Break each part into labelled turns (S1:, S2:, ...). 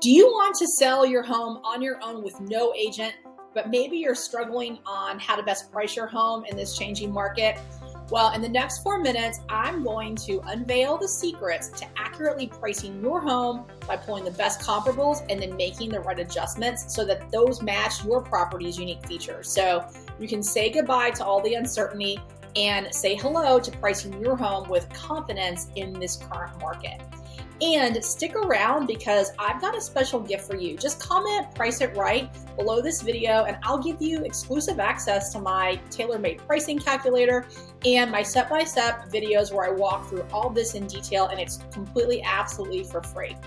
S1: Do you want to sell your home on your own with no agent, but maybe you're struggling on how to best price your home in this changing market? Well, in the next 4 minutes, I'm going to unveil the secrets to accurately pricing your home by pulling the best comparables and then making the right adjustments so that those match your property's unique features. So you can say goodbye to all the uncertainty and say hello to pricing your home with confidence in this current market. And stick around because I've got a special gift for you. Just comment "Price It Right" below this video and I'll give you exclusive access to my tailor-made pricing calculator and my step-by-step videos where I walk through all this in detail, and it's completely, absolutely for free.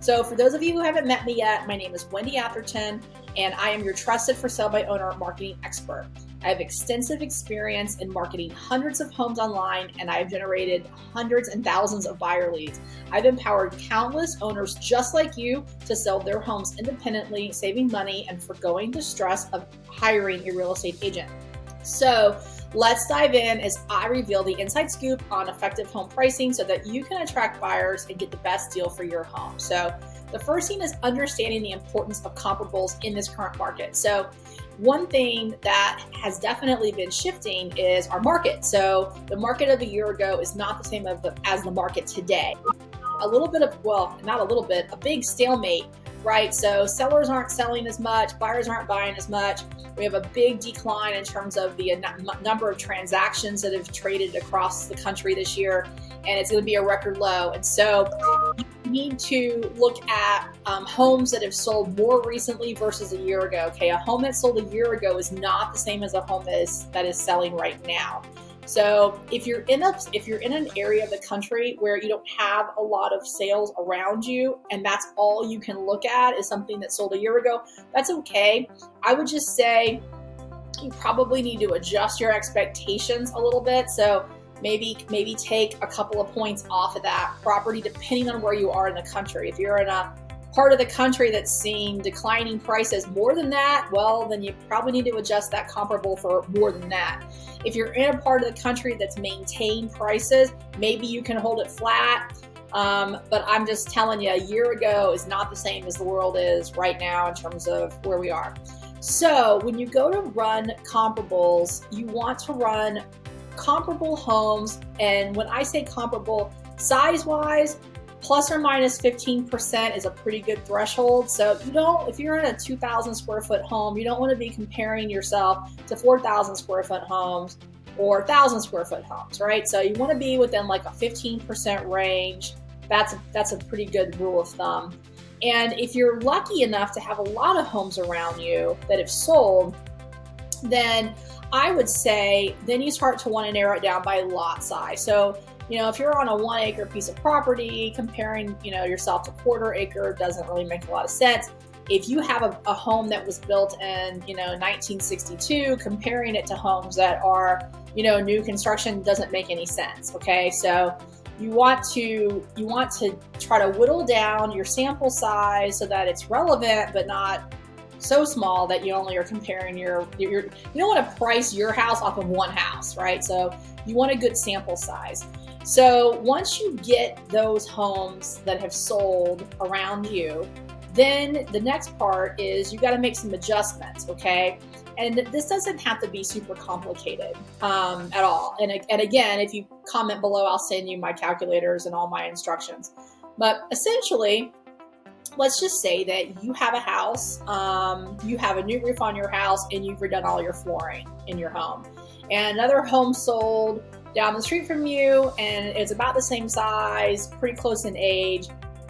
S1: So for those of you who haven't met me yet, my name is Wendy Atherton and I am your trusted for sale by owner marketing expert. I have extensive experience in marketing hundreds of homes online, and I've generated hundreds and thousands of buyer leads. I've empowered countless owners just like you to sell their homes independently, saving money and forgoing the stress of hiring a real estate agent. So let's dive in as I reveal the inside scoop on effective home pricing so that you can attract buyers and get the best deal for your home. So the first thing is understanding the importance of comparables in this current market. So one thing that has definitely been shifting is our market. So the market of a year ago is not the same as the market today. A little bit of, well, not a little bit, a big stalemate, right? So sellers aren't selling as much, buyers aren't buying as much. We have a big decline in terms of the number of transactions that have traded across the country this year, and it's going to be a record low. And so you need to look at homes that have sold more recently versus a year ago. Okay, a home that sold a year ago is not the same as a home that is selling right now. So if you're in an area of the country where you don't have a lot of sales around you and that's all you can look at is something that sold a year ago, that's okay. I would just say you probably need to adjust your expectations a little bit. So maybe take a couple of points off of that property depending on where you are in the country. If you're in a part of the country that's seeing declining prices more than that, well, then you probably need to adjust that comparable for more than that. If you're in a part of the country that's maintained prices, maybe you can hold it flat. But I'm just telling you, a year ago is not the same as the world is right now in terms of where we are. So when you go to run comparables, you want to run comparable homes. And when I say comparable, size-wise, plus or minus 15% is a pretty good threshold. So if you're in a 2,000 square foot home, you don't want to be comparing yourself to 4,000 square foot homes or 1,000 square foot homes, right? So you want to be within like a 15% range. That's a pretty good rule of thumb. And if you're lucky enough to have a lot of homes around you that have sold, then I would say then you start to want to narrow it down by lot size. So if you're on a 1 acre piece of property, comparing, yourself to 1/4 acre doesn't really make a lot of sense. If you have a home that was built in, 1962, comparing it to homes that are, new construction doesn't make any sense. Okay. So you want to try to whittle down your sample size so that it's relevant, but not so small that you only are comparing you don't want to price your house off of one house, right? So you want a good sample size. So once you get those homes that have sold around you, then the next part is you got to make some adjustments, okay? And this doesn't have to be super complicated at all. And again, if you comment below, I'll send you my calculators and all my instructions. But essentially, let's just say that you have a house, you have a new roof on your house, and you've redone all your flooring in your home. And another home sold down the street from you, and it's about the same size, pretty close in age,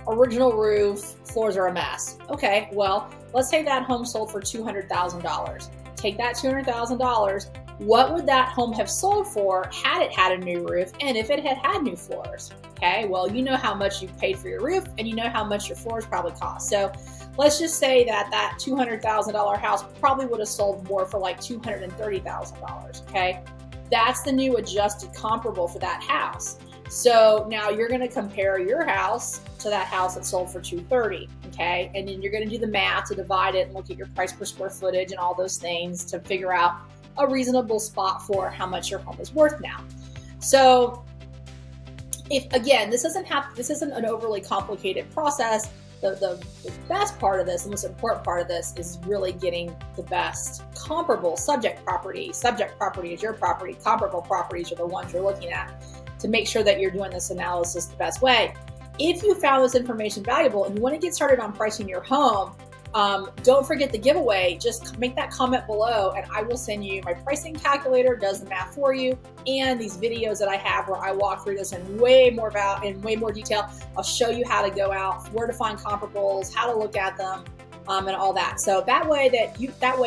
S1: original roof, floors are a mess. Okay, well, let's say that home sold for $200,000. Take that $200,000. What would that home have sold for had it had a new roof and if it had had new floors? Okay, well, you know how much you paid for your roof and you know how much your floors probably cost. So let's just say that $200,000 house probably would have sold more for like $230,000. Okay, that's the new adjusted comparable for that house. So now you're going to compare your house to that house that sold for $230,000. Okay, and then you're going to do the math to divide it and look at your price per square footage and all those things to figure out a reasonable spot for how much your home is worth now. So if, again, this isn't an overly complicated process. the best part of this, the most important part of this, is really getting the best comparable subject property. Subject property is your property. Comparable properties are the ones you're looking at to make sure that you're doing this analysis the best way. If you found this information valuable and you want to get started on pricing your home, don't forget the giveaway. Just make that comment below and I will send you my pricing calculator, does the math for you, and these videos that I have where I walk through this in way more detail. I'll show you how to go out, where to find comparables, how to look at them, and all that. So that way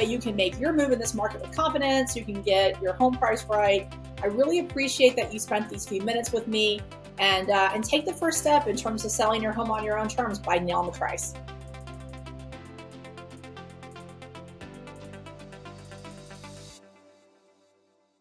S1: you can make your move in this market with confidence. You can get your home price right. I really appreciate that you spent these few minutes with me, and take the first step in terms of selling your home on your own terms by nailing the price.